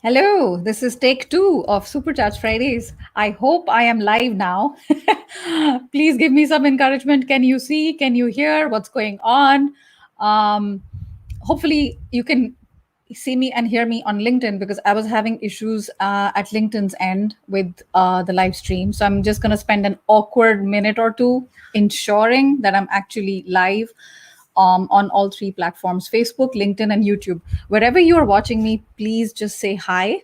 Hello, this is take two of Supercharge Fridays. I hope I am live now. Please give me some encouragement. Can you see? Can you hear what's going on? Um, Hopefully, you can see me and hear me on LinkedIn because I was having issues at LinkedIn's end with the live stream. So I'm just going to spend an awkward minute or two ensuring that I'm actually live on all three platforms: Facebook, LinkedIn, and YouTube. Wherever you are watching me, please just say hi.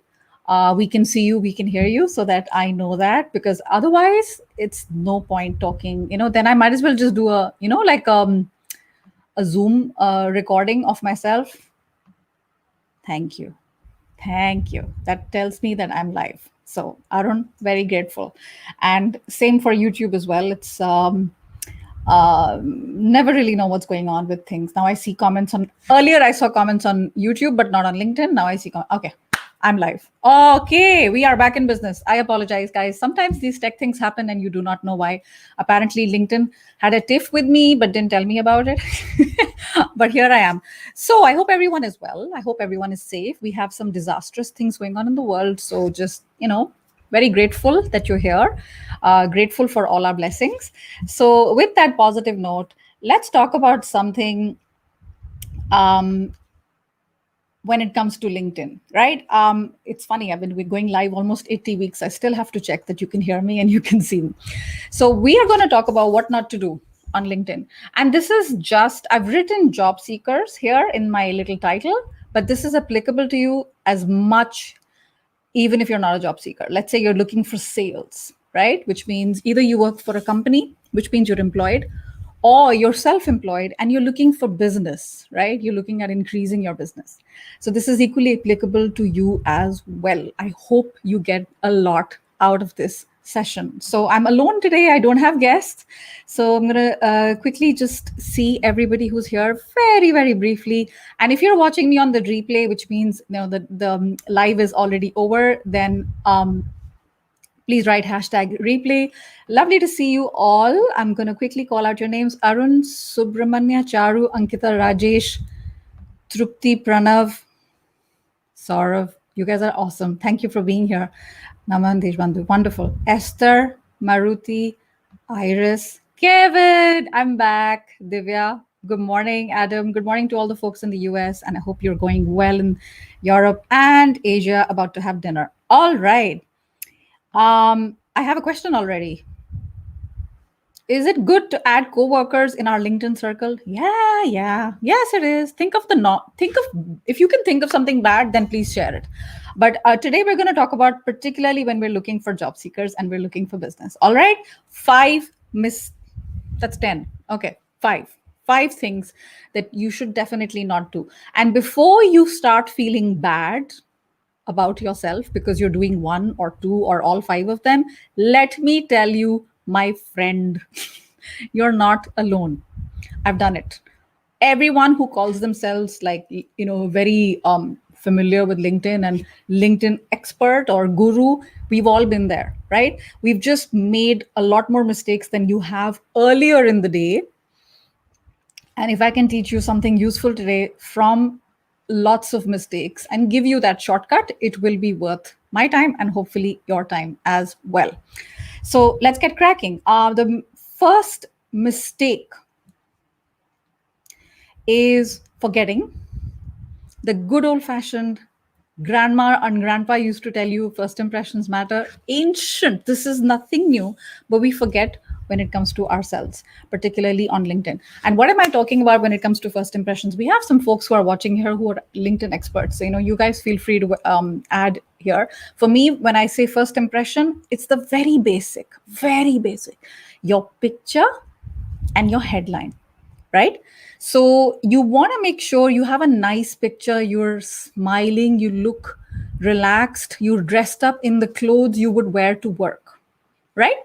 We can see you, we can hear you, so that I know that, because otherwise it's no point talking. Then I might as well just do a Zoom recording of myself. Thank you. Thank you. That tells me that I'm live. So, Arun, very grateful. And same for YouTube as well. It's never really know what's going on with things. Now I see comments on, earlier I saw comments on YouTube, but not on LinkedIn. Now I see, okay, I'm live. Okay, we are back in business. I apologize, guys. Sometimes these tech things happen and you do not know why. Apparently, LinkedIn had a tiff with me, but didn't tell me about it. But here I am. So I hope everyone is well. I hope everyone is safe. We have some disastrous things going on in the world. So just, very grateful that you're here. Grateful for all our blessings. So, with that positive note, let's talk about something um, when it comes to LinkedIn, right? It's funny, I've been going live almost 80 weeks. I still have to check that you can hear me and you can see me. So we are going to talk about what not to do on LinkedIn. And this is just, I've written job seekers here in my little title, but this is applicable to you as much, even if you're not a job seeker. Let's say you're looking for sales, right? Which means either you work for a company, which means you're employed, or you're self-employed and you're looking for business, right? You're looking at increasing your business. So this is equally applicable to you as well. I hope you get a lot out of this session. So I'm alone today. I don't have guests. So I'm going to quickly just see everybody who's here very, very briefly. And if you're watching me on the replay, which means the live is already over, then please write hashtag replay. Lovely to see you all. I'm going to quickly call out your names: Arun, Subramanya, Charu, Ankita, Rajesh, Trupti, Pranav, Saurav. You guys are awesome. Thank you for being here. Naman Deshbandhu, wonderful. Esther, Maruti, Iris, Kevin, I'm back. Divya, good morning. Adam, good morning to all the folks in the US. And I hope you're going well in Europe and Asia, about to have dinner. All right. I have a question already. Is it good to add coworkers in our LinkedIn circle? Yeah. Yes, it is. Think of if you can think of something bad, then please share it. But today we're going to talk about, particularly when we're looking for job seekers and we're looking for business. All right. That's 10. Okay. Five things that you should definitely not do. And before you start feeling bad about yourself because you're doing one or two or all five of them, let me tell you, my friend, you're not alone. I've done it. Everyone who calls themselves very familiar with LinkedIn and LinkedIn expert or guru, we've all been there, right? We've just made a lot more mistakes than you have earlier in the day. And if I can teach you something useful today from lots of mistakes and give you that shortcut, it will be worth my time and hopefully your time as well. So let's get cracking. The first mistake is forgetting. The good old-fashioned grandma and grandpa used to tell you first impressions matter. Ancient. This is nothing new, but we forget when it comes to ourselves, particularly on LinkedIn. And what am I talking about when it comes to first impressions? We have some folks who are watching here who are LinkedIn experts. So, you guys feel free to add here. For me, when I say first impression, it's the very basic, your picture and your headline, right? So you want to make sure you have a nice picture, you're smiling, you look relaxed, you're dressed up in the clothes you would wear to work, right?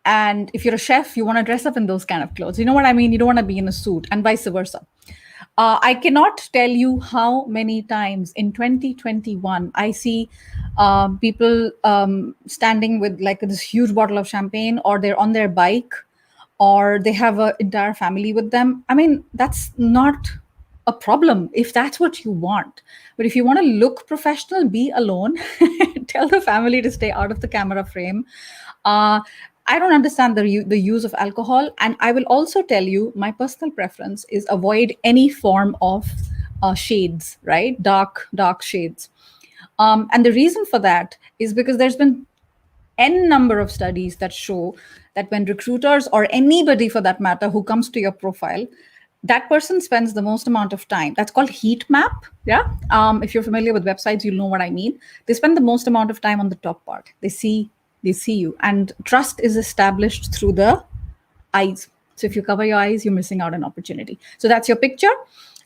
And if you're a chef, you want to dress up in those kind of clothes. You know what I mean? You don't want to be in a suit, and vice versa. I cannot tell you how many times in 2021 I see people standing with like this huge bottle of champagne, or they're on their bike, or they have an entire family with them. I mean, that's not a problem if that's what you want. But if you want to look professional, be alone, tell the family to stay out of the camera frame. Uh, I don't understand the use of alcohol. And I will also tell you my personal preference is avoid any form of shades, right? Dark shades. And the reason for that is because there's been n number of studies that show that when recruiters or anybody for that matter who comes to your profile, that person spends the most amount of time. That's called heat map. Yeah. If you're familiar with websites, you'll know what I mean. They spend the most amount of time on the top part. They see you, and trust is established through the eyes. So if you cover your eyes, you're missing out on opportunity. So that's your picture.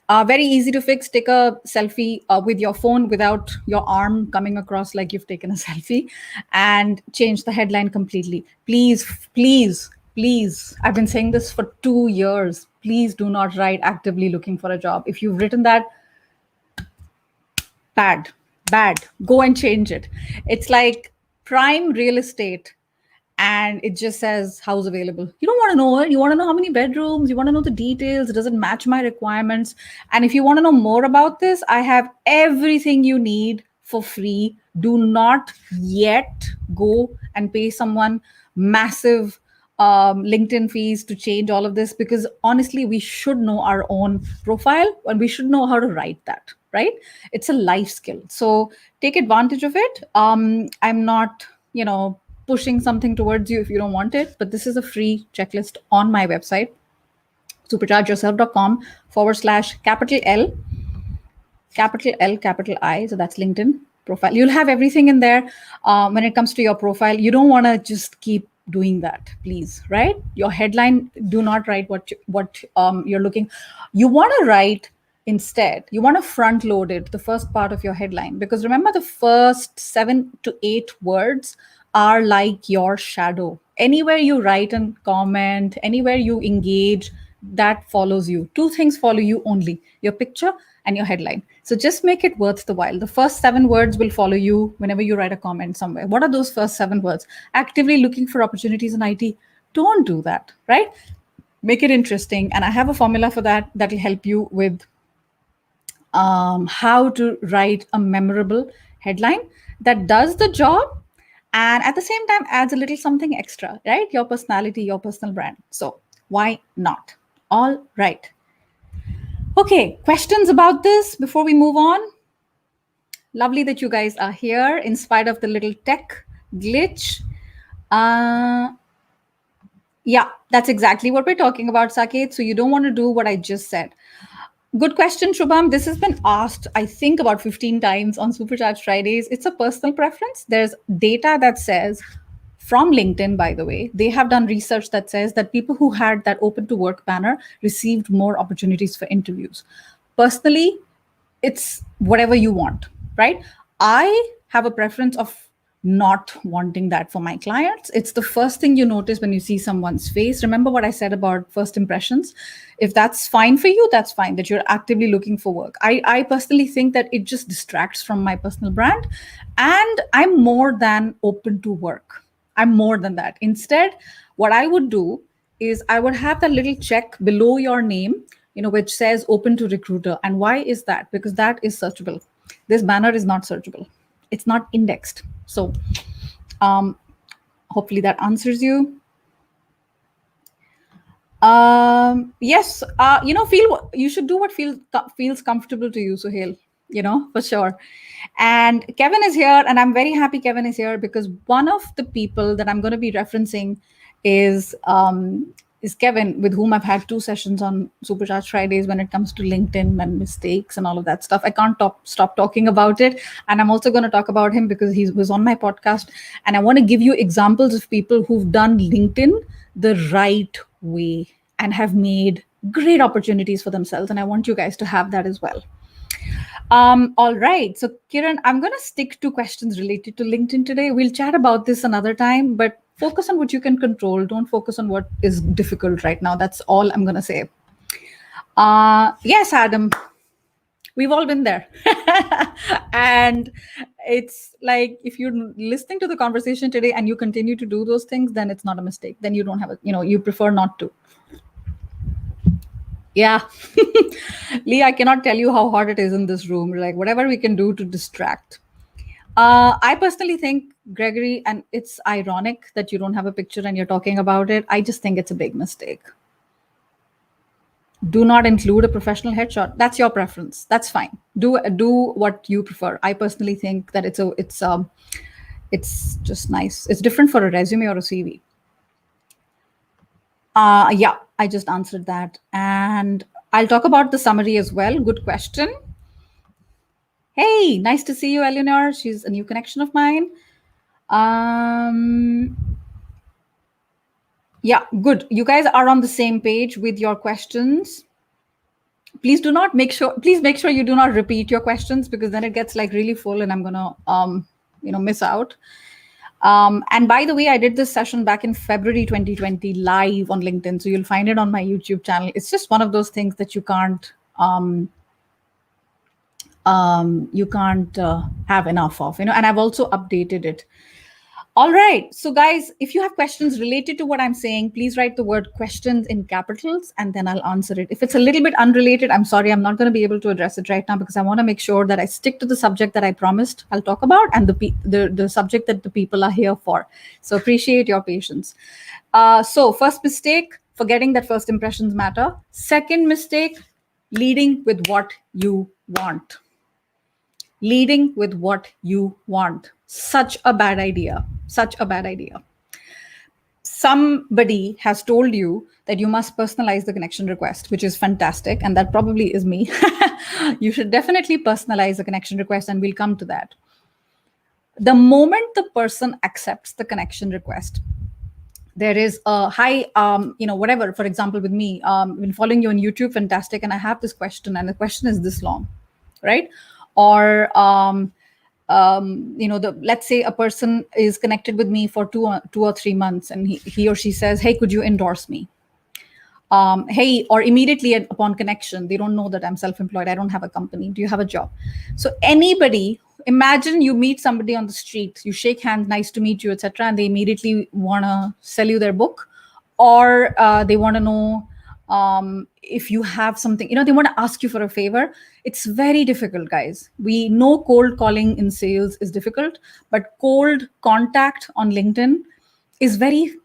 Very easy to fix. Take a selfie with your phone without your arm coming across like you've taken a selfie, and change the headline completely. Please, please, please. I've been saying this for 2 years. Please do not write actively looking for a job. If you've written that, bad, bad. Go and change it. It's like prime real estate, and it just says house available. You don't want to know it. You want to know how many bedrooms, you want to know the details. It doesn't match my requirements. And if you want to know more about this, I have everything you need for free. Do not yet go and pay someone massive LinkedIn fees to change all of this, because honestly, we should know our own profile and we should know how to write that, right? It's a life skill. So take advantage of it. I'm not, pushing something towards you if you don't want it, but this is a free checklist on my website, superchargeyourself.com/capital L, capital L, capital I. So that's LinkedIn profile. You'll have everything in there. When it comes to your profile, you don't want to just keep doing that, please, right? Your headline, do not write what you're looking. You want to write instead, you want to front load it, the first part of your headline, because remember, the first 7 to 8 words are like your shadow. Anywhere you write and comment, anywhere you engage, that follows you. 2 things follow you only: your picture and your headline. So just make it worth the while. The first 7 words will follow you whenever you write a comment somewhere. What are those first 7 words? Actively looking for opportunities in IT. Don't do that, right? Make it interesting. And I have a formula for that will help you with how to write a memorable headline that does the job and at the same time adds a little something extra, right? Your personality, your personal brand. So why not? All right. Okay, questions about this before we move on? Lovely that you guys are here in spite of the little tech glitch. Yeah, that's exactly what we're talking about, Saket. So you don't want to do what I just said. Good question, Shubham. This has been asked, I think, about 15 times on Supercharged Fridays. It's a personal preference. There's data that says, from LinkedIn, by the way, they have done research that says that people who had that open to work banner received more opportunities for interviews. Personally, it's whatever you want, right? I have a preference of not wanting that for my clients. It's the first thing you notice when you see someone's face. Remember what I said about first impressions? If that's fine for you, that's fine, that you're actively looking for work. I personally think that it just distracts from my personal brand. And I'm more than open to work. I'm more than that. Instead, what I would do is I would have that little check below your name, which says open to recruiter. And why is that? Because that is searchable. This banner is not searchable. It's not indexed. So hopefully that answers you. Yes, you should do what feels comfortable to you, Suhail, for sure. And Kevin is here, and I'm very happy Kevin is here, because one of the people that I'm going to be referencing is Kevin, with whom I've had 2 sessions on Supercharged Fridays when it comes to LinkedIn and mistakes and all of that stuff. I can't stop talking about it. And I'm also going to talk about him because he was on my podcast. And I want to give you examples of people who've done LinkedIn the right way and have made great opportunities for themselves. And I want you guys to have that as well. All right. So Kiran, I'm going to stick to questions related to LinkedIn today. We'll chat about this another time, but focus on what you can control. Don't focus on what is difficult right now. That's all I'm going to say. Yes, Adam, we've all been there. And it's like, if you're listening to the conversation today and you continue to do those things, then it's not a mistake. Then you don't have you prefer not to. Yeah. Lee, I cannot tell you how hot it is in this room. Like, whatever we can do to distract. I personally think, Gregory, and it's ironic that you don't have a picture and you're talking about it. I just think it's a big mistake. Do not include a professional headshot. That's your preference. That's fine. Do what you prefer. I personally think that it's just nice. It's different for a resume or a CV. Yeah, I just answered that. And I'll talk about the summary as well. Good question. Hey, nice to see you, Eleanor. She's a new connection of mine. Yeah, good. You guys are on the same page with your questions. Please make sure you do not repeat your questions, because then it gets like really full and I'm gonna miss out. And by the way, I did this session back in February 2020 live on LinkedIn. So you'll find it on my YouTube channel. It's just one of those things that you can't have enough of, and I've also updated it. All right. So guys, if you have questions related to what I'm saying, please write the word questions in capitals and then I'll answer it. If it's a little bit unrelated, I'm sorry, I'm not going to be able to address it right now, because I want to make sure that I stick to the subject that I promised I'll talk about, and the subject that the people are here for. So appreciate your patience. So first mistake, forgetting that first impressions matter. Second mistake, leading with what you want. Leading with what you want. Such a bad idea. Such a bad idea. Somebody has told you that you must personalize the connection request, which is fantastic. And that probably is me. You should definitely personalize the connection request, and we'll come to that. The moment the person accepts the connection request, there is a high, whatever. For example, with me, I've been following you on YouTube, fantastic. And I have this question, and the question is this long, right? Or, let's say a person is connected with me for two or 3 months, and he or she says, hey, could you endorse me? Hey, or immediately upon connection, they don't know that I'm self-employed. I don't have a company. Do you have a job? So anybody, imagine you meet somebody on the street, you shake hands, nice to meet you, etc., and they immediately want to sell you their book, or they want to know if you have something, they want to ask you for a favor. It's very difficult, guys. We know cold calling in sales is difficult, but cold contact on LinkedIn is very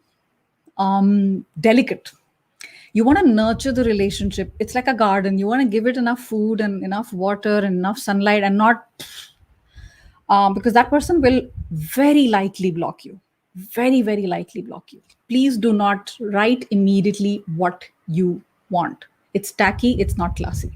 delicate. You want to nurture the relationship. It's like a garden. You want to give it enough food and enough water and enough sunlight, and not because that person will very likely block you. Very, very likely block you. Please do not write immediately what you want. It's tacky. It's not classy,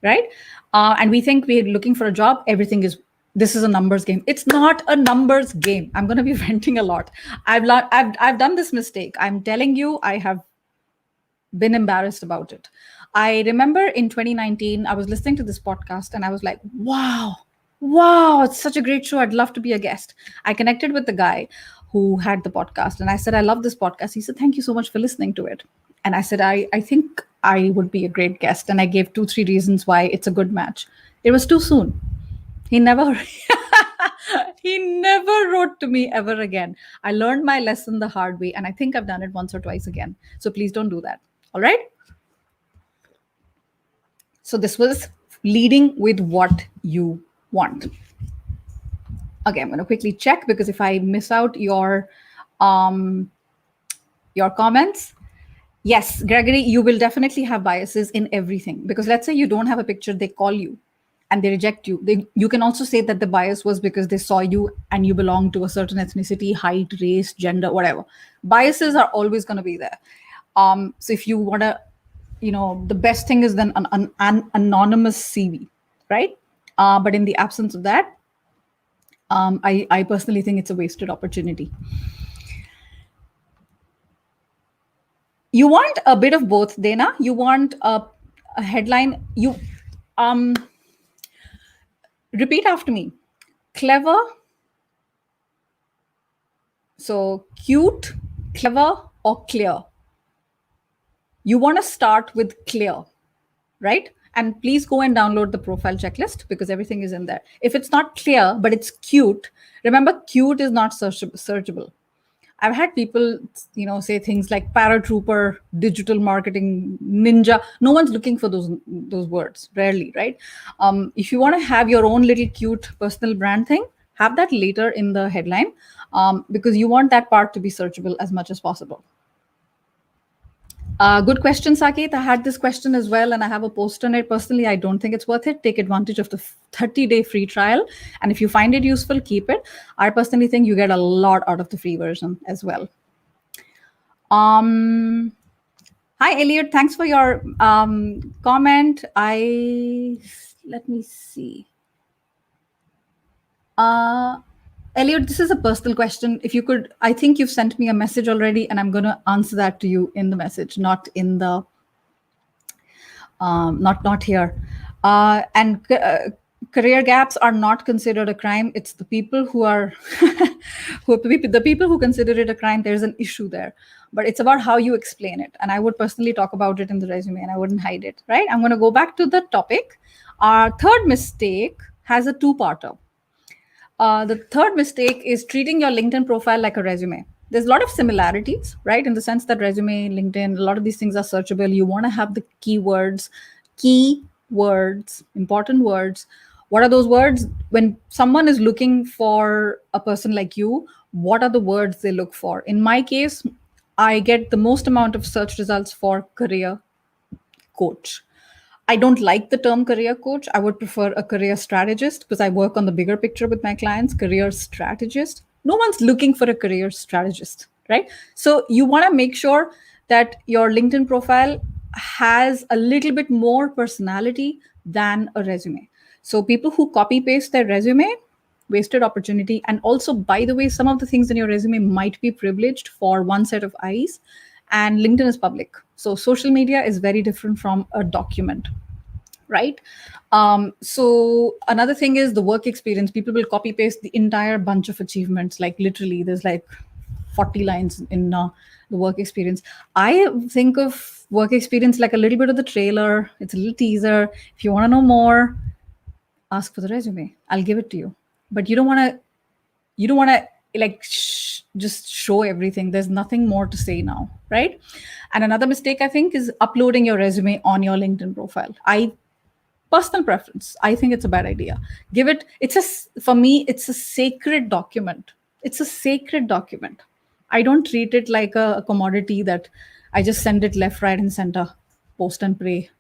right? And we think we're looking for a job. This is a numbers game. It's not a numbers game. I'm going to be venting a lot. I've done this mistake. I'm telling you, I have been embarrassed about it. I remember in 2019, I was listening to this podcast and I was like, wow, it's such a great show. I'd love to be a guest. I connected with the guy who had the podcast and I said, I love this podcast. He said, thank you so much for listening to it. And I said, I think I would be a great guest. And I gave 2-3 reasons why it's a good match. It was too soon. He never wrote to me ever again. I learned my lesson the hard way. And I think I've done it once or twice again. So please don't do that. All right. So this was leading with what you want. Okay, I'm going to quickly check, because if I miss out your comments. Yes, Gregory, you will definitely have biases in everything, because let's say you don't have a picture, they call you and they reject you. You can also say that the bias was because they saw you and you belong to a certain ethnicity, height, race, gender, whatever. Biases are always going to be there. So if you want to, the best thing is then an anonymous CV, right? But in the absence of that, I personally think it's a wasted opportunity. You want a bit of both, Dana. You want a headline. You repeat after me. Clever. So cute, clever, or clear. You want to start with clear, right? And please go and download the profile checklist, because everything is in there. If it's not clear, but it's cute, remember, cute is not searchable. I've had people, say things like paratrooper, digital marketing, ninja. No one's looking for those words, rarely, right? If you want to have your own little cute personal brand thing, have that later in the headline, because you want that part to be searchable as much as possible. Good question, Saket. I had this question as well, and I have a post on it. Personally, I don't think it's worth it. Take advantage of the 30-day free trial. And if you find it useful, keep it. I personally think you get a lot out of the free version as well. Hi, Elliot. Thanks for your comment. Let me see. Elliot, this is a personal question. If you could, I think you've sent me a message already, and I'm going to answer that to you in the message, not in the, not here. And career gaps are not considered a crime. It's the people who are, the people who consider it a crime. There's an issue there, but it's about how you explain it. And I would personally talk about it in the resume, and I wouldn't hide it. Right? I'm going to go back to the topic. Our third mistake has a two-parter. The third mistake is treating your LinkedIn profile like a resume. There's a lot of similarities, right? In the sense that resume, LinkedIn, a lot of these things are searchable. You want to have the keywords, important words. What are those words? When someone is looking for a person like you, what are the words they look for? In my case, I get the most amount of search results for career coach. I don't like the term career coach. I would prefer a career strategist because I work on the bigger picture with my clients. Career strategist. No one's looking for a career strategist, right? So you want to make sure that your LinkedIn profile has a little bit more personality than a resume. So people who copy paste their resume, wasted opportunity. And also, by the way, some of the things in your resume might be privileged for one set of eyes, and LinkedIn is public. So social media is very different from a document, right? So another thing is the work experience. People will copy paste the entire bunch of achievements. Like literally, there's like 40 lines in the work experience. I think of work experience like a little bit of the trailer. It's a little teaser. If you want to know more, ask for the resume. I'll give it to you. But you don't want to like just show everything. There's nothing more to say now, right? And another mistake I think is uploading your resume on your LinkedIn profile. Personal preference, I think it's a bad idea. For me, it's a sacred document. It's a sacred document. I don't treat it like a commodity that I just send it left, right, and center, post and pray,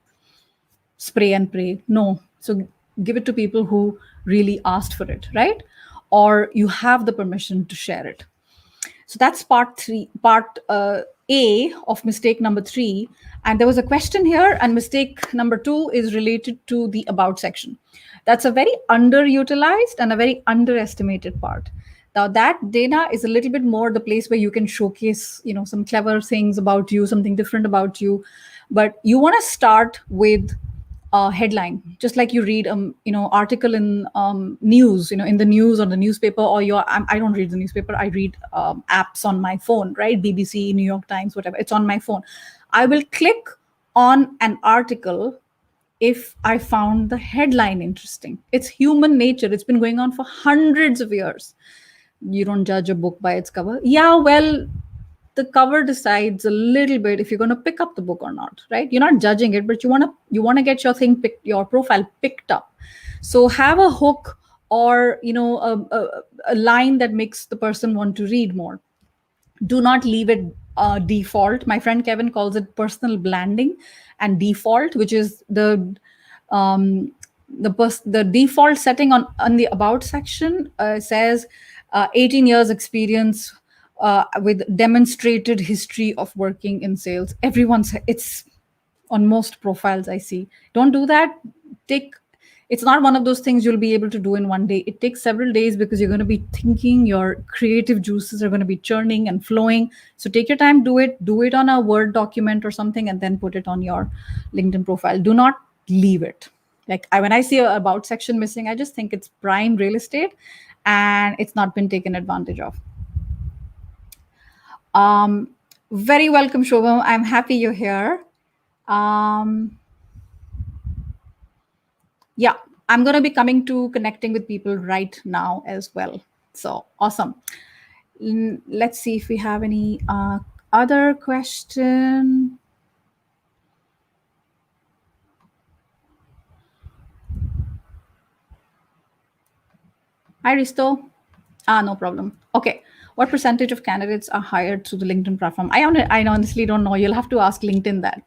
spray and pray. No. So give it to people who really asked for it, right? Or you have the permission to share it. So that's part A of mistake number 3. And there was a question here, and mistake number 2 is related to the about section. That's a very underutilized and a very underestimated part. Now that, Dana, is a little bit more the place where you can showcase, some clever things about you, something different about you. But you want to start with headline, just like you read article in news, in the news or the newspaper, or I don't read the newspaper. I read apps on my phone, right? BBC, New York Times, whatever. It's on my phone. I will click on an article if I found the headline interesting. It's human nature. It's been going on for hundreds of years. You don't judge a book by its cover. Yeah, well, the cover decides a little bit if you're going to pick up the book or not, right? You're not judging it, but you want to get your profile picked up. So have a hook or a line that makes the person want to read more. Do not leave it default. My friend Kevin calls it personal branding and default, which is the default setting on the about section says 18 years experience with demonstrated history of working in sales. It's on most profiles I see. Don't do that. It's not one of those things you'll be able to do in one day. It takes several days because you're going to be thinking, your creative juices are going to be churning and flowing. So take your time, do it on a Word document or something, and then put it on your LinkedIn profile. Do not leave it. When I see a about section missing, I just think it's prime real estate and it's not been taken advantage of. Very welcome, Shobham. I'm happy you're here. Yeah, I'm going to be coming to connecting with people right now as well. So awesome. Let's see if we have any other question. Hi, Risto. No problem. Okay. What percentage of candidates are hired through the LinkedIn platform? I honestly don't know. You'll have to ask LinkedIn that.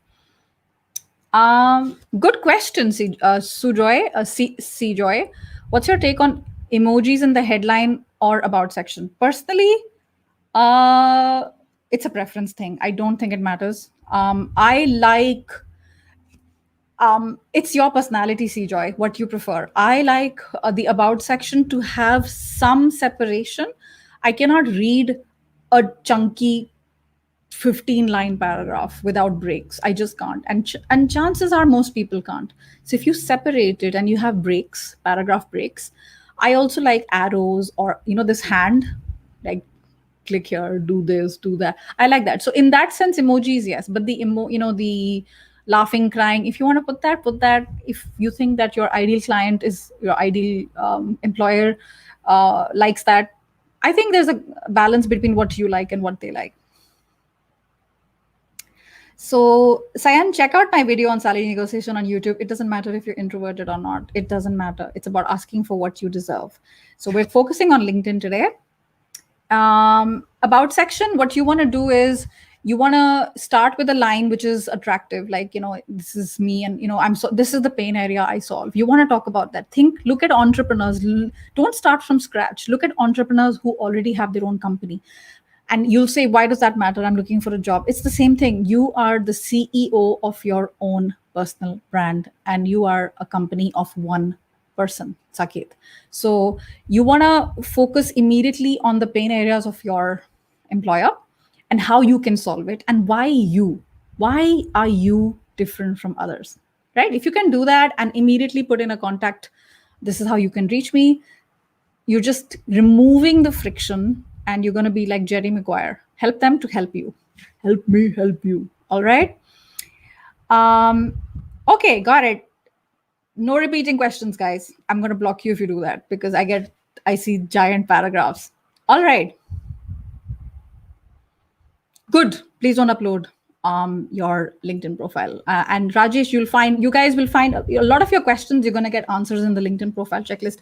Good question, Sujoy. Joy. What's your take on emojis in the headline or about section? Personally, uh, it's a preference thing. I don't think it matters. I like it's your personality, Joy, what you prefer. I like the about section to have some separation. I cannot read a chunky 15-line paragraph without breaks. I just can't. And chances are most people can't. So if you separate it and you have breaks, paragraph breaks, I also like arrows or this hand, like click here, do this, do that. I like that. So in that sense, emojis, yes. But the laughing, crying, if you want to put that. If you think that your ideal client is your ideal employer likes that, I think there's a balance between what you like and what they like. So, Sayan, check out my video on salary negotiation on YouTube. It doesn't matter if you're introverted or not. It doesn't matter. It's about asking for what you deserve. So, we're focusing on LinkedIn today. About section, what you want to do is you want to start with a line which is attractive, like this is me, and this is the pain area I solve. You want to talk about that. Look at entrepreneurs. Don't start from scratch. Look at entrepreneurs who already have their own company. And you'll say, why does that matter? I'm looking for a job. It's the same thing. You are the CEO of your own personal brand, and you are a company of one person, Saket. So you want to focus immediately on the pain areas of your employer and how you can solve it, and why are you different from others, right? If you can do that and immediately put in a contact, this is how you can reach me, you're just removing the friction, and you're going to be like Jerry Maguire. Help them to help you. Help me help you. All right. Okay, got it. No repeating questions, guys. I'm going to block you if you do that, because I see giant paragraphs. All right. Good. Please don't upload your LinkedIn profile. And Rajesh, you guys will find a lot of your questions. You're going to get answers in the LinkedIn profile checklist.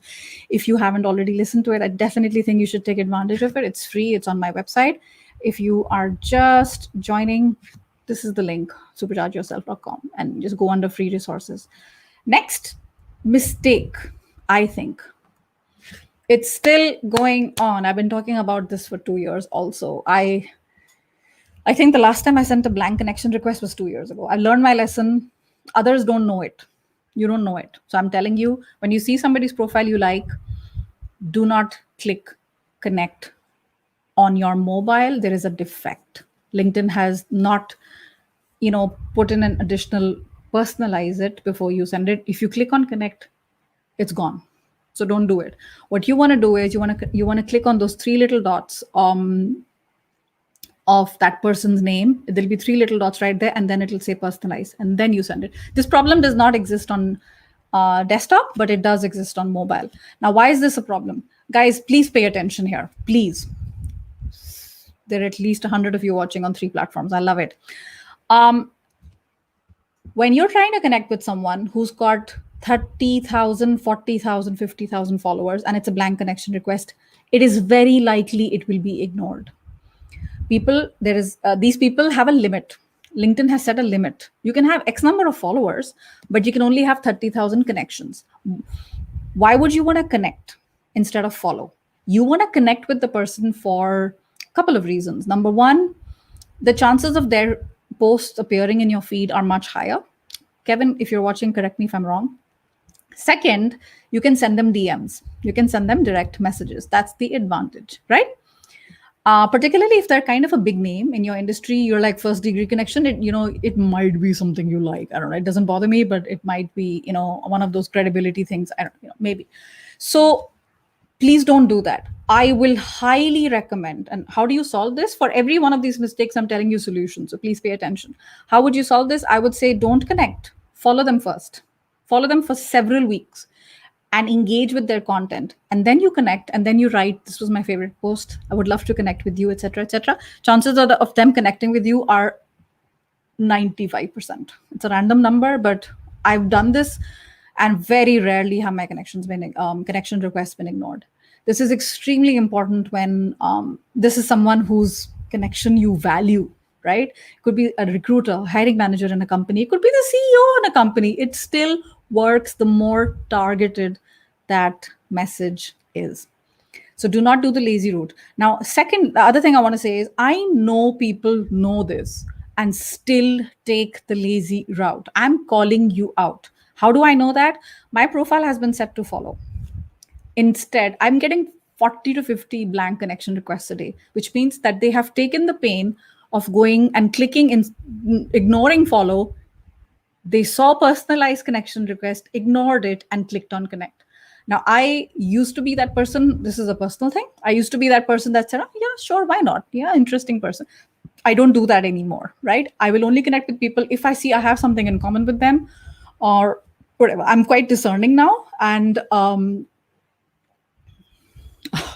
If you haven't already listened to it, I definitely think you should take advantage of it. It's free. It's on my website. If you are just joining, this is the link, superchargeyourself.com, and just go under free resources. Next mistake, I think. It's still going on. I've been talking about this for 2 years also. I think the last time I sent a blank connection request was 2 years ago. I learned my lesson. Others don't know it. You don't know it. So I'm telling you, when you see somebody's profile you like, do not click connect on your mobile. There is a defect. LinkedIn has not, put in an additional personalize it before you send it. If you click on connect, it's gone. So don't do it. What you want to do is you want to click on those 3 little dots of that person's name. There'll be 3 little dots right there, and then it'll say personalize, and then you send it. This problem does not exist on desktop, but it does exist on mobile. Now, why is this a problem? Guys, please pay attention here. Please. There are at least 100 of you watching on 3 platforms. I love it. When you're trying to connect with someone who's got 30,000, 40,000, 50,000 followers, and it's a blank connection request, it is very likely it will be ignored. These people have a limit. LinkedIn has set a limit. You can have X number of followers, but you can only have 30,000 connections. Why would you want to connect instead of follow? You want to connect with the person for a couple of reasons. Number one, the chances of their posts appearing in your feed are much higher. Kevin, if you're watching, correct me if I'm wrong. Second, you can send them DMs. You can send them direct messages. That's the advantage, right? Particularly if they're kind of a big name in your industry, you're like first degree connection, it might be something you like. I don't know. It doesn't bother me, but it might be, one of those credibility things. I don't, maybe. So please don't do that. I will highly recommend. And how do you solve this? For every one of these mistakes, I'm telling you solutions. So please pay attention. How would you solve this? I would say don't connect. Follow them first. Follow them for several weeks. and engage with their content, and then you connect, and then you write, this was my favorite post, I would love to connect with you, etc., etc., chances of them connecting with you are 95%. It's a random number, but I've done this, and very rarely have my connection requests been ignored. This is extremely important when this is someone whose connection you value, right? It could be a recruiter, hiring manager in a company, it could be the CEO in a company. It still works the more targeted that message is. So do not do the lazy route. Now, second, the other thing I want to say is, I know people know this and still take the lazy route. I'm calling you out. How do I know that? My profile has been set to follow. Instead, I'm getting 40 to 50 blank connection requests a day, which means that they have taken the pain of going and clicking in, ignoring follow. They saw personalized connection request, ignored it, and clicked on connect. Now, I used to be that person. This is a personal thing. I used to be that person that said, oh, yeah, sure, why not? Yeah, interesting person. I don't do that anymore, right? I will only connect with people if I see I have something in common with them or whatever. I'm quite discerning now. And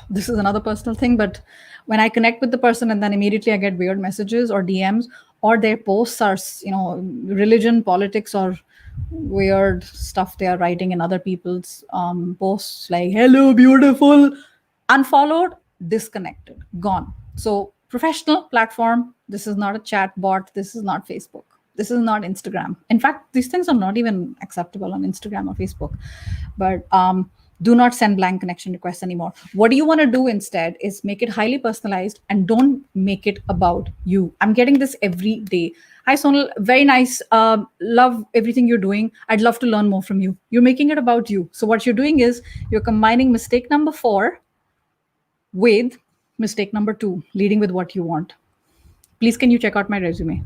this is another personal thing, but when I connect with the person and then immediately I get weird messages or DMs, or their posts are, religion, politics, or weird stuff they are writing in other people's posts, like hello beautiful, unfollowed, disconnected, gone. So professional platform, this is not a chat bot, this is not Facebook, this is not Instagram. In fact, these things are not even acceptable on Instagram or Facebook. But do not send blank connection requests anymore. What do you want to do instead is make it highly personalized and don't make it about you. I'm getting this every day. Hi, Sonal. Very nice. Love everything you're doing. I'd love to learn more from you. You're making it about you. So what you're doing is you're combining mistake number 4 with mistake number 2, leading with what you want. Please, can you check out my resume?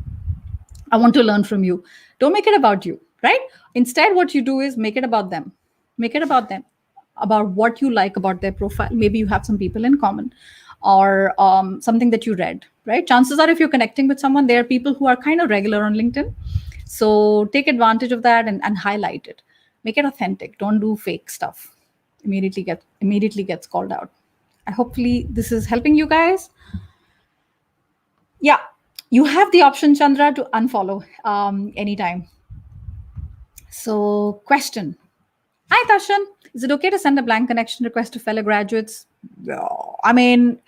I want to learn from you. Don't make it about you, right? Instead, what you do is make it about them. Make it about them, about what you like about their profile. Maybe you have some people in common, or something that you read, right? Chances are, if you're connecting with someone, there are people who are kind of regular on LinkedIn. So take advantage of that and highlight it. Make it authentic. Don't do fake stuff. Immediately gets called out. Hopefully this is helping you guys. Yeah, you have the option, Chandra, to unfollow anytime. So, question. Hi, Tashan. Is it okay to send a blank connection request to fellow graduates? I mean,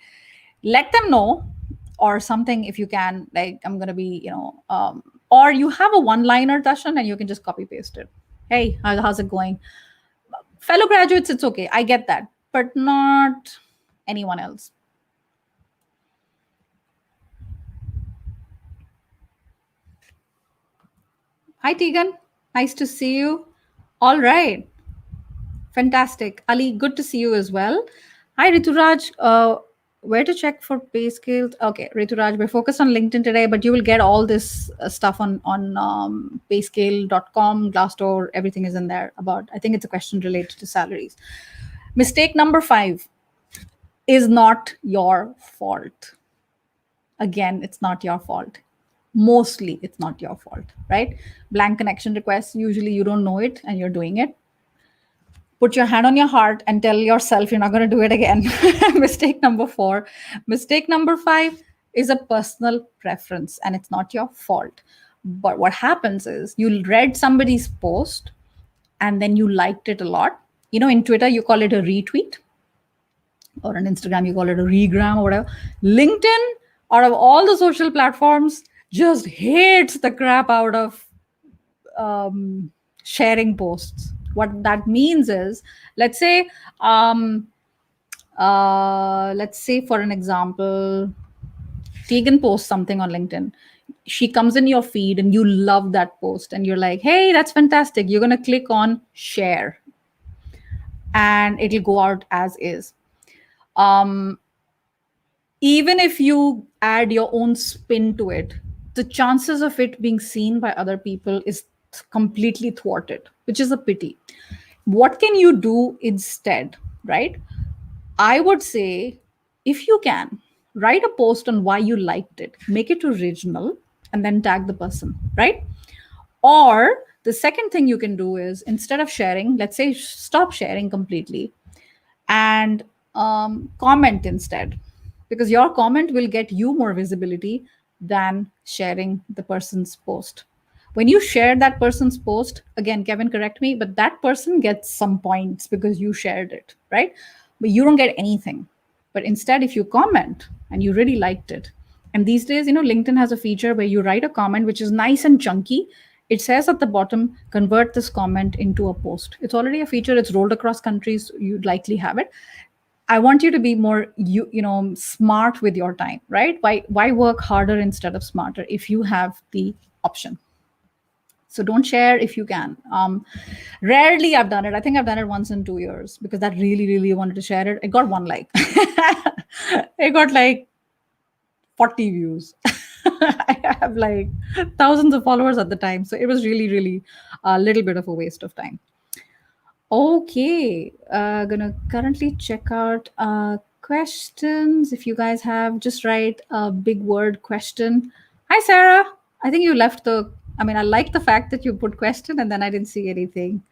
let them know, or something if you can. Like, I'm going to be, or you have a one-liner, Tashan, and you can just copy paste it. Hey, how's it going? Fellow graduates, it's okay. I get that, but not anyone else. Hi, Tegan. Nice to see you. All right. Fantastic. Ali, good to see you as well. Hi, Rituraj. Where to check for pay scales? Okay, Rituraj, we're focused on LinkedIn today, but you will get all this stuff on payscale.com, Glassdoor, everything is in there about, I think it's a question related to salaries. Mistake number 5 is not your fault. Again, it's not your fault. Mostly it's not your fault, right? Blank connection requests, usually you don't know it and you're doing it. Put your hand on your heart and tell yourself you're not going to do it again. Mistake number 4. Mistake number 5 is a personal preference and it's not your fault. But what happens is you read somebody's post and then you liked it a lot. In Twitter, you call it a retweet, or on Instagram, you call it a regram or whatever. LinkedIn, out of all the social platforms, just hates the crap out of sharing posts. What that means is, let's say for an example, Tegan posts something on LinkedIn. She comes in your feed and you love that post and you're like, hey, that's fantastic. You're going to click on share and it'll go out as is. Even if you add your own spin to it, the chances of it being seen by other people is completely thwarted, which is a pity. What can you do instead, right? I would say, if you can, write a post on why you liked it, make it original, and then tag the person, right? Or The second thing you can do is, instead of sharing, let's say stop sharing completely and comment instead, because your comment will get you more visibility than sharing the person's post. When you share that person's post, again, Kevin, correct me, but that person gets some points because you shared it, right? But you don't get anything. But instead, if you comment and you really liked it, and these days, LinkedIn has a feature where you write a comment which is nice and chunky. It says at the bottom, convert this comment into a post. It's already a feature. It's rolled across countries. You'd likely have it. I want you to be more smart with your time, right? Why work harder instead of smarter if you have the option? So don't share if you can. Rarely I've done it. I think I've done it once in 2 years because that really, really wanted to share it. It got one like. It got like 40 views. I have like thousands of followers at the time. So it was really, really a little bit of a waste of time. Okay, gonna currently check out questions. If you guys have, just write a big word question. Hi, Sarah. I think you left the. I mean, I like the fact that you put question and then I didn't see anything.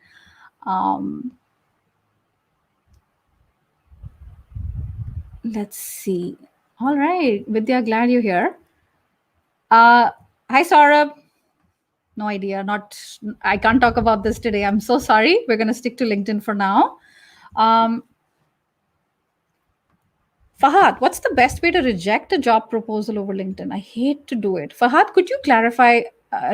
Let's see. All right, Vidya, glad you're here. Hi, Saurabh. No idea. Not. I can't talk about this today. I'm so sorry. We're gonna stick to LinkedIn for now. Fahad, what's the best way to reject a job proposal over LinkedIn? I hate to do it. Fahad, could you clarify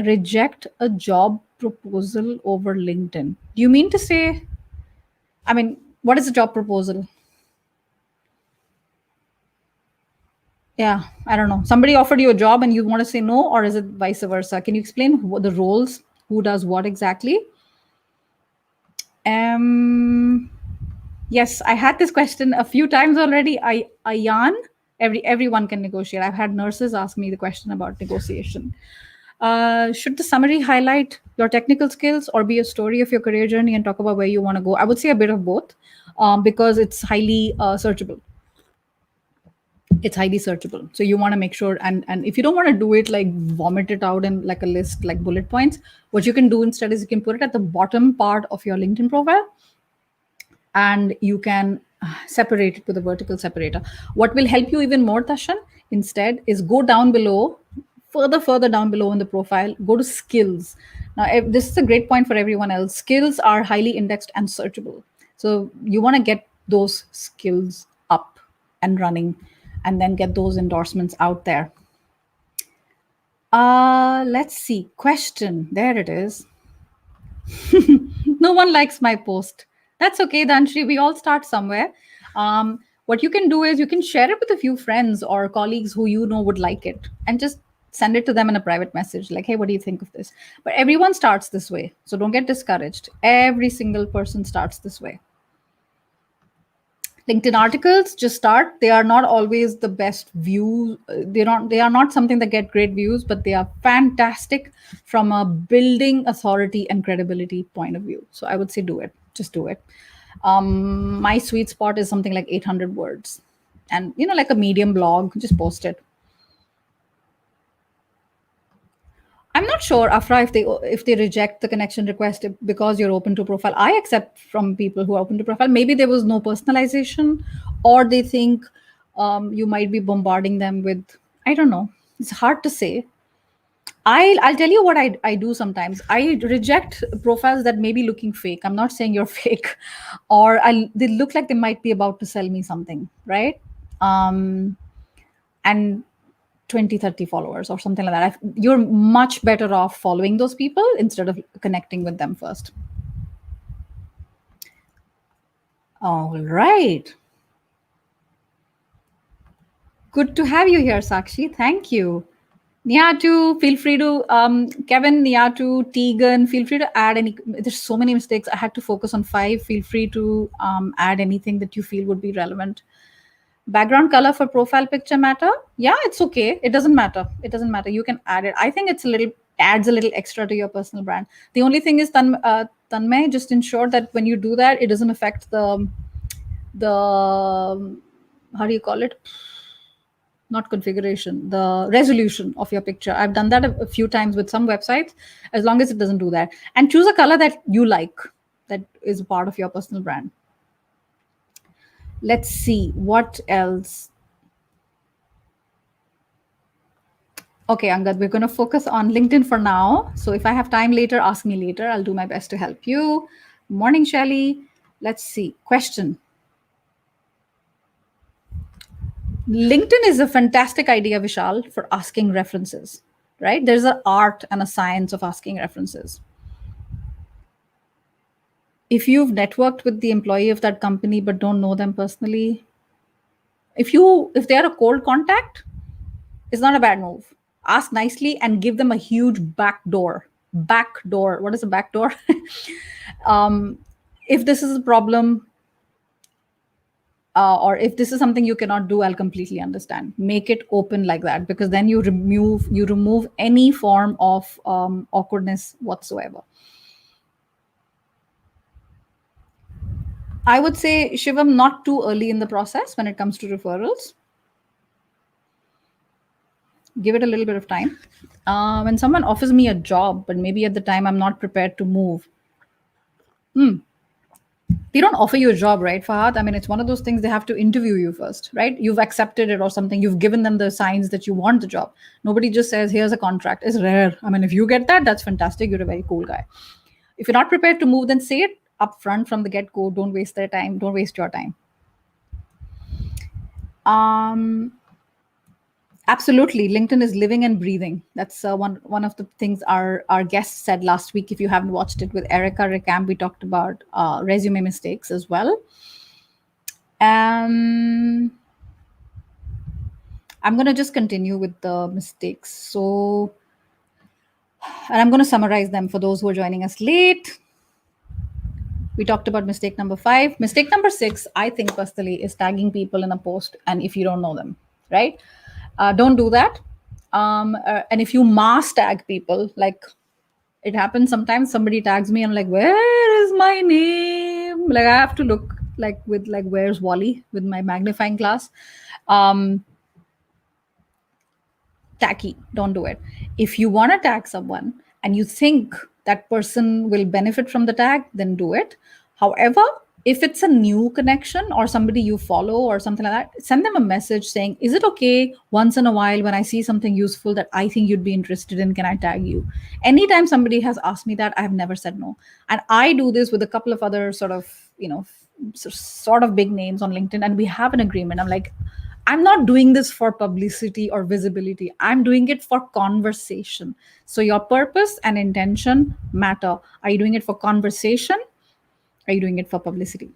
reject a job proposal over LinkedIn? Do you mean to say, I mean, what is a job proposal? Yeah, I don't know. Somebody offered you a job and you want to say no, or is it vice versa? Can you explain what the roles, who does what exactly? Yes, I had this question a few times already. Ayan, everyone can negotiate. I've had nurses ask me the question about negotiation. Should the summary highlight your technical skills or be a story of your career journey and talk about where you want to go? I would say a bit of both, because it's highly searchable. It's highly searchable, so you want to make sure. And if you don't want to do it like vomit it out in like a list, like bullet points, what you can do instead is you can put it at the bottom part of your LinkedIn profile and you can separate it with a vertical separator. What will help you even more, Tashan, instead is go down below, further down below in the profile, go to skills. Now, this is a great point for everyone else. Skills are highly indexed and searchable. So you want to get those skills up and running and then get those endorsements out there. Let's see. Question. There it is. No one likes my post. That's okay, Danshri. We all start somewhere. What you can do is you can share it with a few friends or colleagues who you know would like it and just send it to them in a private message like, hey, what do you think of this? But everyone starts this way. So don't get discouraged. Every single person starts this way. LinkedIn articles just start. They are not always the best views. They are not something that get great views, but they are fantastic from a building authority and credibility point of view. So I would say do it. Just do it. My sweet spot is something like 800 words, and like a medium blog. Just post it. I'm not sure, Afra, if they reject the connection request because you're open to profile. I accept from people who are open to profile. Maybe there was no personalization, or they think you might be bombarding them with. I don't know. It's hard to say. I'll tell you what I do sometimes. I reject profiles that may be looking fake. I'm not saying you're fake, or they look like they might be about to sell me something, right? And 20, 30 followers or something like that. You're much better off following those people instead of connecting with them first. All right. Good to have you here, Sakshi. Thank you. Niatu, feel free to, Kevin, Niatu, Tegan, feel free to add any, there's so many mistakes. I had to focus on 5. Feel free to add anything that you feel would be relevant. Background color for profile picture matter? Yeah, it's okay. It doesn't matter. It doesn't matter. You can add it. I think it's adds a little extra to your personal brand. The only thing is, Tanmay, just ensure that when you do that, it doesn't affect the how do you call it? not configuration, the resolution of your picture. I've done that a few times with some websites, as long as it doesn't do that. And choose a color that you like, that is a part of your personal brand. Let's see what else. Okay, Angad, we're going to focus on LinkedIn for now. So if I have time later, ask me later. I'll do my best to help you. Morning, Shelly. Let's see. Question. LinkedIn is a fantastic idea, Vishal, for asking references, right? There's an art and a science of asking references. If you've networked with the employee of that company but don't know them personally, if they are a cold contact, it's not a bad move. Ask nicely and give them a huge back door. What is a back door? If this is a problem, or if this is something you cannot do, I'll completely understand. Make it open like that, because then you remove any form of awkwardness whatsoever. I would say, Shivam, not too early in the process when it comes to referrals. Give it a little bit of time. When someone offers me a job, but maybe at the time I'm not prepared to move, they don't offer you a job, right, Fahad? I mean, it's one of those things, they have to interview you first, right? You've accepted it or something. You've given them the signs that you want the job. Nobody just says, here's a contract. It's rare. I mean, if you get that, that's fantastic. You're a very cool guy. If you're not prepared to move, then say it up front from the get-go. Don't waste their time. Don't waste your time. Absolutely. LinkedIn is living and breathing. That's one of the things our guest said last week. If you haven't watched it with Erica Recamp, we talked about resume mistakes as well. I'm going to just continue with the mistakes. So, and I'm going to summarize them for those who are joining us late. We talked about mistake number 5. Mistake number 6, I think personally, is tagging people in a post and if you don't know them, right? Don't do that. And if you mass tag people, like it happens sometimes, somebody tags me, I'm like, where is my name? Like I have to look like with like, where's Wally with my magnifying glass? Tacky, don't do it. If you want to tag someone and you think that person will benefit from the tag, then do it. However, if it's a new connection or somebody you follow or something like that, send them a message saying, is it okay once in a while when I see something useful that I think you'd be interested in, can I tag you? Anytime somebody has asked me that, I have never said no. And I do this with a couple of other sort of big names on LinkedIn, and we have an agreement. I'm like, I'm not doing this for publicity or visibility. I'm doing it for conversation. So your purpose and intention matter. Are you doing it for conversation? Are you doing it for publicity?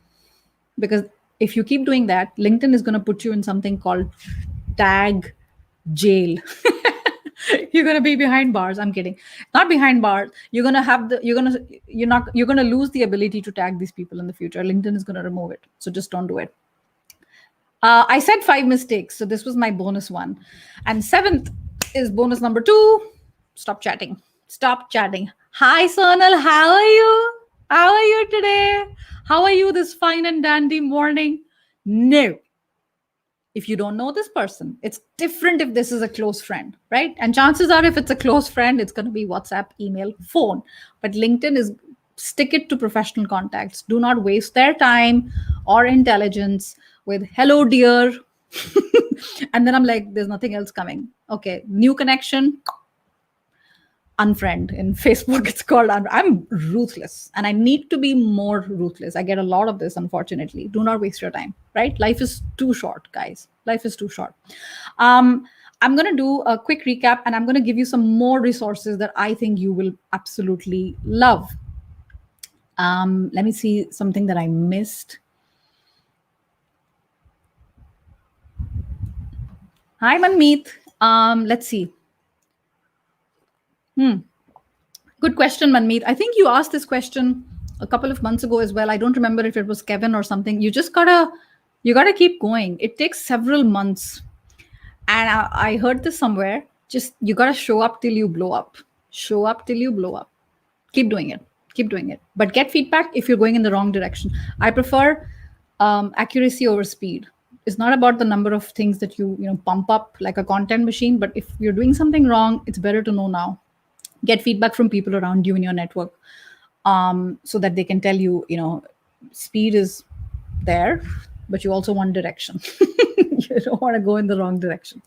Because if you keep doing that, LinkedIn is going to put you in something called tag jail. You're going to be behind bars. I'm kidding. Not behind bars. You're going to lose the ability to tag these people in the future. LinkedIn is going to remove it. So just don't do it. I said 5 mistakes. So this was my bonus one. And 7th is bonus number 2. Stop chatting. Stop chatting. Hi, Sonal. How are you? How are you today? How are you this fine and dandy morning? No. If you don't know this person, it's different if this is a close friend, right? And chances are if it's a close friend, it's going to be WhatsApp, email, phone. But LinkedIn is, stick it to professional contacts. Do not waste their time or intelligence with hello, dear. And then I'm like, there's nothing else coming. Okay, new connection. Unfriend. In Facebook, it's called I'm ruthless, and I need to be more ruthless. I get a lot of this, unfortunately. Do not waste your time, right? Life is too short, guys. Life is too short. I'm going to do a quick recap, and I'm going to give you some more resources that I think you will absolutely love. Let me see something that I missed. Hi, Manmeet. Let's see. Good question, Manmeet. I think you asked this question a couple of months ago as well. I don't remember if it was Kevin or something. You gotta keep going. It takes several months. And I heard this somewhere. Just, you gotta show up till you blow up. Show up till you blow up. Keep doing it. Keep doing it. But get feedback if you're going in the wrong direction. I prefer accuracy over speed. is not about the number of things that you pump up like a content machine, but if you're doing something wrong, it's better to know now. Get feedback from people around you in your network, so that they can tell you, speed is there, but you also want direction. You don't want to go in the wrong direction.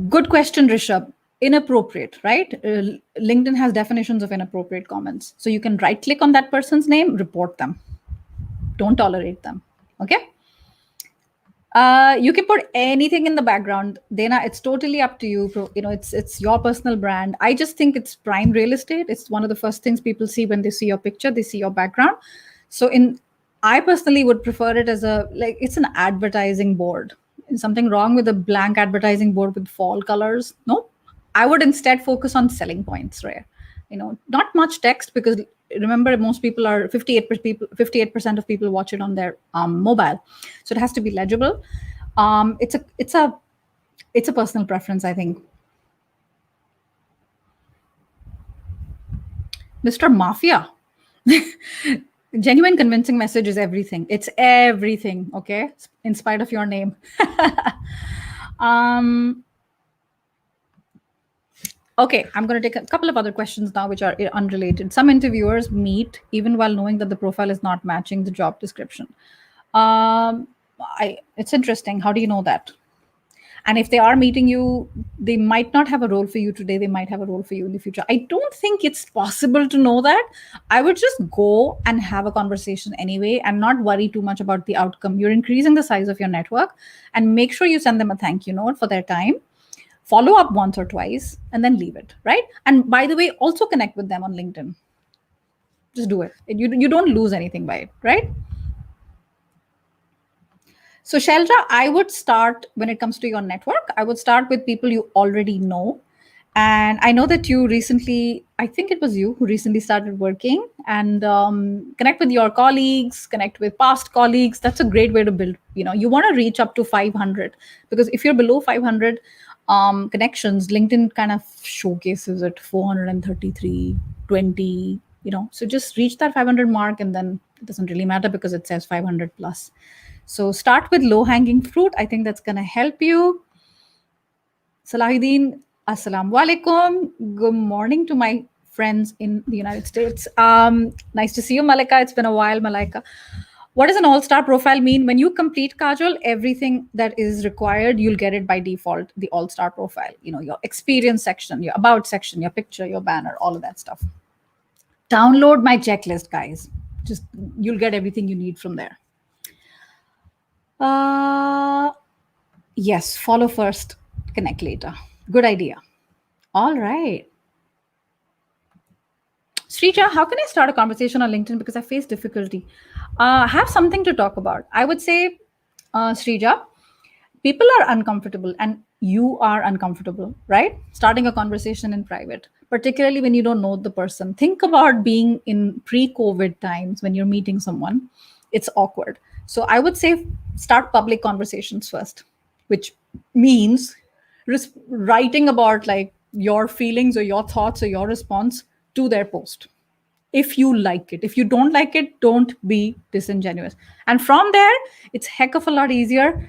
Good question, Rishabh. Inappropriate, right? LinkedIn has definitions of inappropriate comments. So you can right click on that person's name, report them. Don't tolerate them. Okay. You can put anything in the background. Dana, it's totally up to you. It's your personal brand. I just think it's prime real estate. It's one of the first things people see when they see your picture. They see your background. So I personally would prefer it as it's an advertising board. Is something wrong with a blank advertising board with fall colors? No, I would instead focus on selling points, right? Not much text, because remember, most people are 58% of people watch it on their mobile, so it has to be legible. It's a personal preference, I think. Mr. Mafia. Genuine convincing message is everything. It's everything. Okay, in spite of your name. Okay, I'm going to take a couple of other questions now, which are unrelated. Some interviewers meet even while knowing that the profile is not matching the job description. It's interesting. How do you know that? And if they are meeting you, they might not have a role for you today. They might have a role for you in the future. I don't think it's possible to know that. I would just go and have a conversation anyway and not worry too much about the outcome. You're increasing the size of your network, and make sure you send them a thank you note for their time. Follow up once or twice and then leave it, right? And by the way, also connect with them on LinkedIn. Just do it. You don't lose anything by it, right? So Sheldra, I would start, when it comes to your network, I would start with people you already know. And I know that you recently, I think it was you who recently started working, and connect with your colleagues, connect with past colleagues. That's a great way to build. You want to reach up to 500, because if you're below 500 connections, LinkedIn kind of showcases at 433, 20, so just reach that 500 mark, and then it doesn't really matter because it says 500 plus. So start with low hanging fruit. I think that's going to help you. Salahuddin, assalamu alaikum. Good morning to my friends in the United States. Nice to see you, Malika. It's been a while, Malika. What does an all-star profile mean? When you complete, Kajal, everything that is required, you'll get it by default, the all-star profile. Your experience section, your about section, your picture, your banner, all of that stuff. Download my checklist, guys. Just you'll get everything you need from there. Yes, follow first, connect later. Good idea. All right. Srija, how can I start a conversation on LinkedIn because I face difficulty? Have something to talk about. I would say, Srija, people are uncomfortable and you are uncomfortable, right? Starting a conversation in private, particularly when you don't know the person. Think about being in pre-COVID times when you're meeting someone. It's awkward. So I would say start public conversations first, which means writing about like your feelings or your thoughts or your response to their post. If you like it. If you don't like it, don't be disingenuous. And from there, it's heck of a lot easier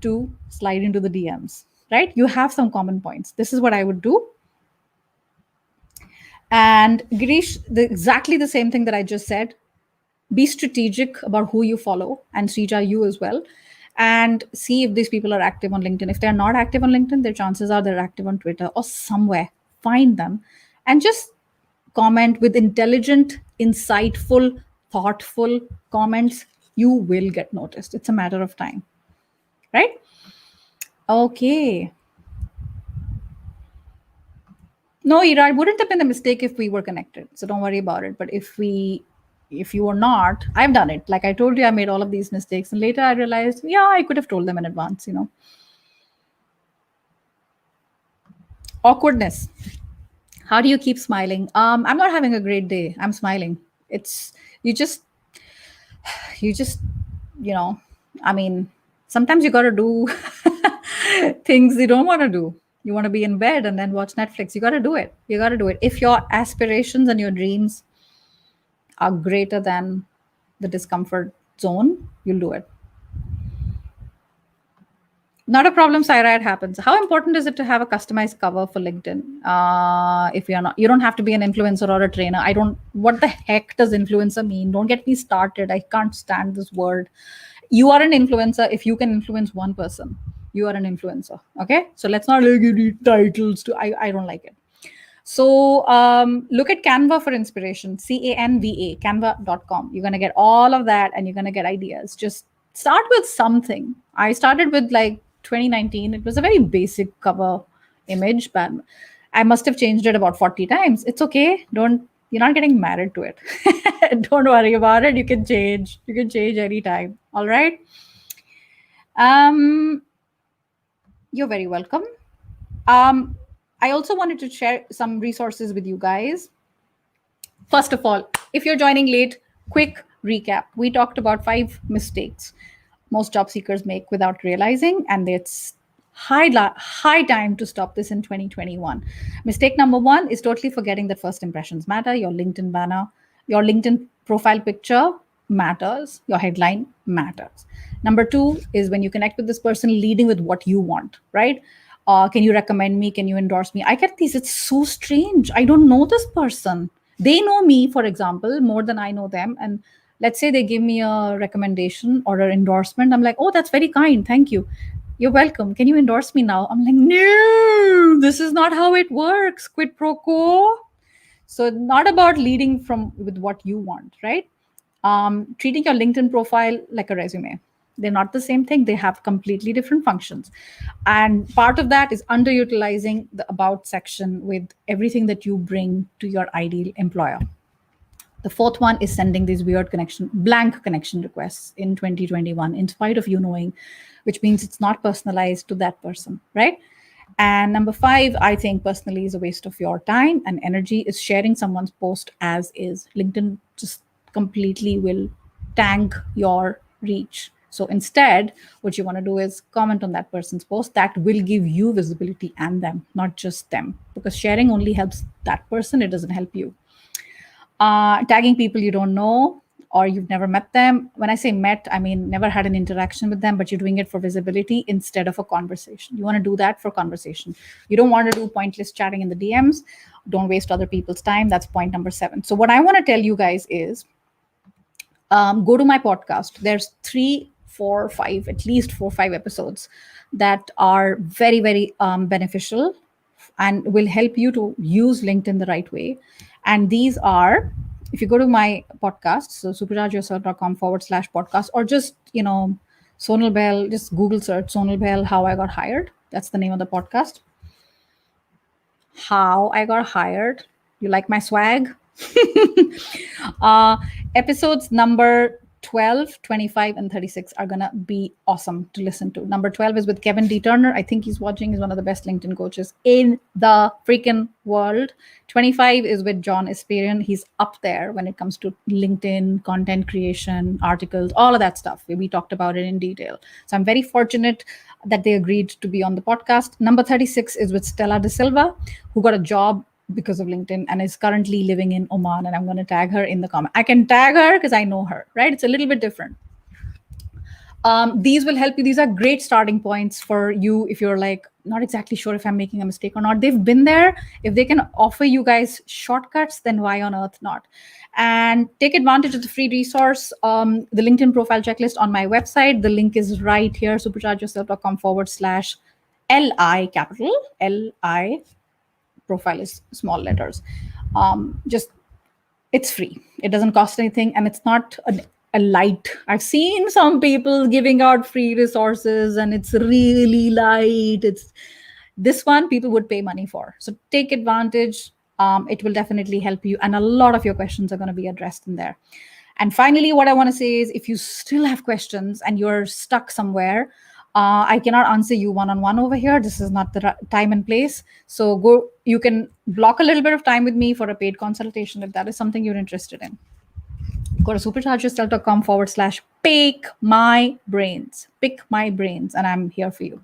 to slide into the DMs, right? You have some common points. This is what I would do. And Girish, exactly the same thing that I just said. Be strategic about who you follow, and Srija, you as well. And see if these people are active on LinkedIn. If they're not active on LinkedIn, their chances are they're active on Twitter or somewhere. Find them and just comment with intelligent, insightful, thoughtful comments. You will get noticed. It's a matter of time, right? Okay. No, Ira, it wouldn't have been a mistake if we were connected. So don't worry about it. But if you were not, I've done it. Like I told you, I made all of these mistakes. And later I realized, yeah, I could have told them in advance, Awkwardness. How do you keep smiling? I'm not having a great day. I'm smiling. It's, you just, I mean, sometimes you got to do things you don't want to do. You want to be in bed and then watch Netflix. You got to do it. You got to do it. If your aspirations and your dreams are greater than the discomfort, zone, you'll do it. Not a problem, Saira. It happens. How important is it to have a customized cover for LinkedIn? If you're not, you don't have to be an influencer or a trainer. I don't. What the heck does influencer mean? Don't get me started. I can't stand this word. You are an influencer if you can influence one person. You are an influencer. Okay. So let's not give you titles to. I don't like it. So look at Canva for inspiration. Canva, canva.com. You're gonna get all of that, and you're gonna get ideas. Just start with something. I started with like 2019. It was a very basic cover image, but I must have changed it about 40 times. It's okay. Don't You're not getting married to it. Don't worry about it. You can change. You can change anytime. All right. You're very welcome. I also wanted to share some resources with you guys. First of all, if you're joining late, quick recap. We talked about 5 mistakes most job seekers make without realizing, and it's high time to stop this in 2021. Mistake number 1 is totally forgetting that first impressions matter. Your LinkedIn banner, your LinkedIn profile picture matters, your headline matters. Number 2 is when you connect with this person, leading with what you want, right? Can you recommend me? Can you endorse me? I get these. It's so strange. I don't know this person. They know me, for example, more than I know them. And let's say they give me a recommendation or an endorsement. I'm like, oh, that's very kind. Thank you. You're welcome. Can you endorse me now? I'm like, no, this is not how it works. Quid pro quo. So not about leading from with what you want, right? Treating your LinkedIn profile like a resume. They're not the same thing. They have completely different functions. And part of that is underutilizing the about section with everything that you bring to your ideal employer. The fourth one is sending these weird blank connection requests in 2021, in spite of you knowing, which means it's not personalized to that person, right? And number 5, I think personally is a waste of your time and energy, is sharing someone's post as is. LinkedIn just completely will tank your reach. So instead, what you want to do is comment on that person's post. That will give you visibility and them, not just them, because sharing only helps that person. It doesn't help you. Tagging people you don't know or you've never met them. When I say met, I mean never had an interaction with them, but you're doing it for visibility instead of a conversation. You want to do that for conversation. You don't want to do pointless chatting in the DMs. Don't waste other people's time. That's point number 7. So what I want to tell you guys is go to my podcast. There's 3, 4, 5, at least 4, 5 episodes that are very, very beneficial and will help you to use LinkedIn the right way. And these are, if you go to my podcast, so superchargeyourself.com/podcast, or just, Sonal Bell, just Google search Sonal Bell, How I Got Hired. That's the name of the podcast. How I Got Hired. You like my swag? Episodes number 12, 25, and 36 are going to be awesome to listen to. Number 12 is with Kevin D. Turner. I think he's watching. He's one of the best LinkedIn coaches in the freaking world. 25 is with John Esperian. He's up there when it comes to LinkedIn, content creation, articles, all of that stuff. We talked about it in detail. So I'm very fortunate that they agreed to be on the podcast. Number 36 is with Stella De Silva, who got a job because of LinkedIn and is currently living in Oman. And I'm going to tag her in the comment. I can tag her because I know her, right? It's a little bit different. These will help you. These are great starting points for you if you're like, not exactly sure if I'm making a mistake or not. They've been there. If they can offer you guys shortcuts, then why on earth not? And take advantage of the free resource, the LinkedIn profile checklist on my website. The link is right here, superchargeyourself.com/LI capital LI. Profile is small letters. It's free. It doesn't cost anything, and it's not a light. I've seen some people giving out free resources and it's really light. It's this one people would pay money for. So take advantage. It will definitely help you, and a lot of your questions are going to be addressed in there. And finally, what I want to say is, if you still have questions and you're stuck somewhere, I cannot answer you one-on-one over here. This is not the time and place. So you can block a little bit of time with me for a paid consultation if that is something you're interested in. Go to superchargeyourself.com/pick my brains. Pick my brains, and I'm here for you.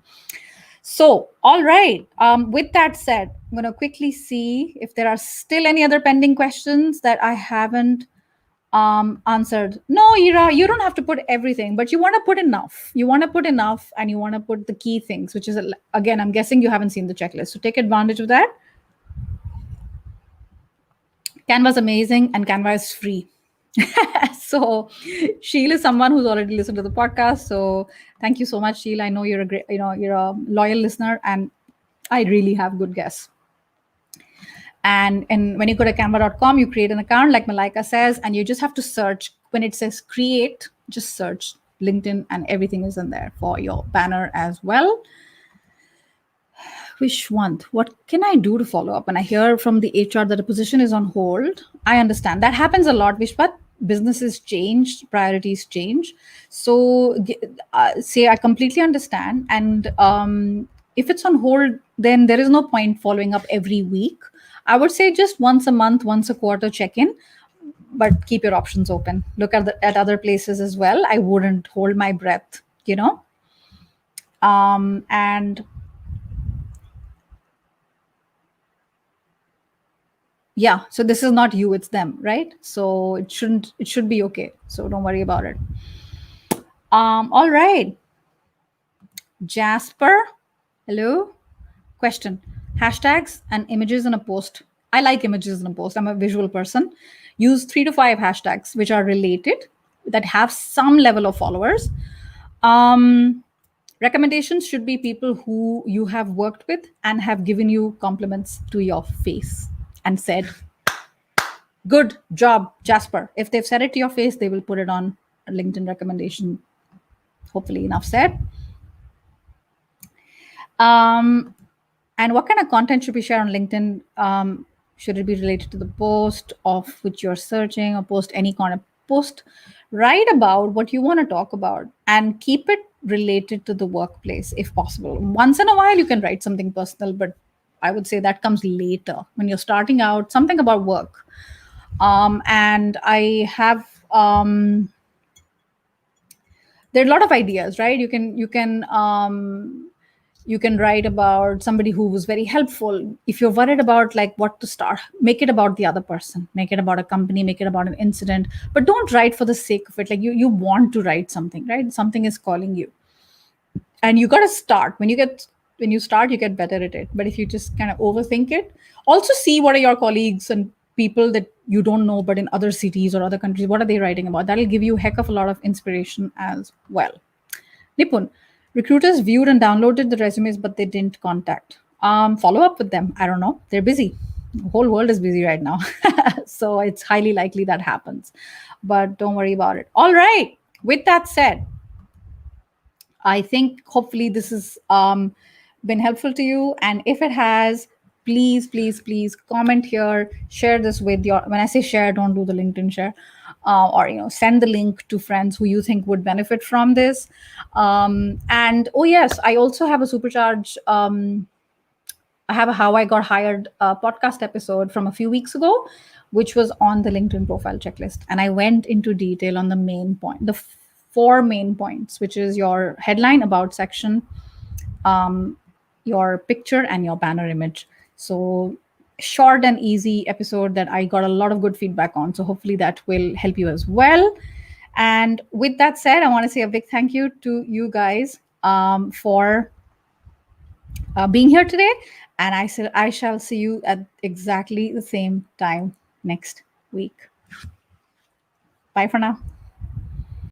So, all right. With that said, I'm going to quickly see if there are still any other pending questions that I haven't answered, no, Ira, you don't have to put everything, but you want to put enough. You want to put enough and you want to put the key things, which is, again, I'm guessing you haven't seen the checklist. So take advantage of that. Canva is amazing and Canva is free. So Sheila is someone who's already listened to the podcast. So thank you so much, Sheila. I know you're a great, you're a loyal listener and I really have good guests. And when you go to canva.com, you create an account, like Malika says, and you just have to search. When it says create, just search LinkedIn and everything is in there for your banner as well. Vishwant, what can I do to follow up? When I hear from the HR that a position is on hold, I understand. That happens a lot, Vishwant. Businesses change, priorities change. So say I completely understand. And if it's on hold, then there is no point following up every week. I would say just once a month, once a quarter check in, but keep your options open. Look at other places as well. I wouldn't hold my breath, and yeah, so this is not you, it's them, right? So it should be okay. So don't worry about it. All right. Jasper, hello. Question. Hashtags and images in a post. I like images in a post. I'm a visual person. Use 3 to 5 hashtags which are related, that have some level of followers. Recommendations should be people who you have worked with and have given you compliments to your face and said, good job, Jasper. If they've said it to your face, they will put it on a LinkedIn recommendation. Hopefully enough said. And what kind of content should be shared on LinkedIn? Should it be related to the post of which you're searching, or post any kind of post? Write about what you want to talk about and keep it related to the workplace if possible. Once in a while, you can write something personal, but I would say that comes later. When you're starting out, something about work. And I have there are a lot of ideas, right? You can write about somebody who was very helpful. If you're worried about like what to start, make it about the other person, make it about a company, make it about an incident, but don't write for the sake of it. Like you want to write something, right? Something is calling you and you got to start. When you start, you get better at it. But if you just kind of overthink it, also see what are your colleagues and people that you don't know but in other cities or other countries, what are they writing about? That'll give you a heck of a lot of inspiration as well. Nipun, recruiters viewed and downloaded the resumes but they didn't contact. Follow up with them. I don't know, they're busy. The whole world is busy right now. So it's highly likely that happens, but don't worry about it. All right, with that said, I think hopefully this has been helpful to you. And if it has, please, please, please comment here, share this with your, when I say share, don't do the LinkedIn share, or, send the link to friends who you think would benefit from this. And oh yes, I also have a supercharge. I have a How I Got Hired podcast episode from a few weeks ago, which was on the LinkedIn profile checklist. And I went into detail on the main point, the 4 main points, which is your headline, about section, your picture, and your banner image. So short and easy episode that I got a lot of good feedback on. So hopefully that will help you as well. And with that said, I want to say a big thank you to you guys for being here today. And I shall see you at exactly the same time next week. Bye for now.